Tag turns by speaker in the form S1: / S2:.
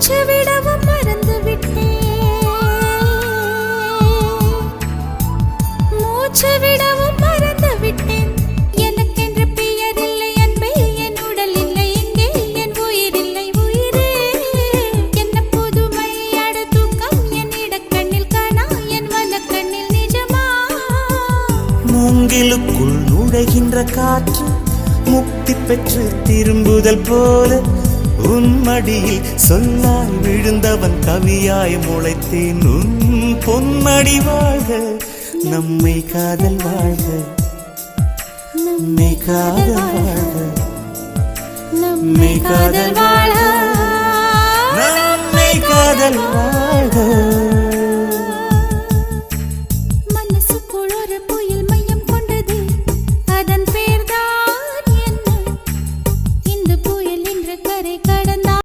S1: மூச்சு விடவும் மறந்து விட்டேன், மூச்சு விடவும் மறந்து விட்டேன். எனக்கென்று பெயர் இல்லை அன்பே, என் உடல் இல்லை இங்கே, என் உயிர் இல்லை உயிரே. என்ன புதுமை அட தூக்கம் என் இடக்கண்ணில் காணா, என் வலக்கண்ணில் நிஜமா.
S2: மூங்கிலுக்குள் நுழைகின்ற காற்று முக்தி பெற்று திரும்புதல் போல உன் மடியில் சொல்லாய் விழுந்தவன் கவியாய் முளைத்தேன். உன் பொன்மடி வாழ்க, நம்மை காதல் வாழ்க, நம்மை காதல் வாழ்க, நம்மை காதல் வாழ்க.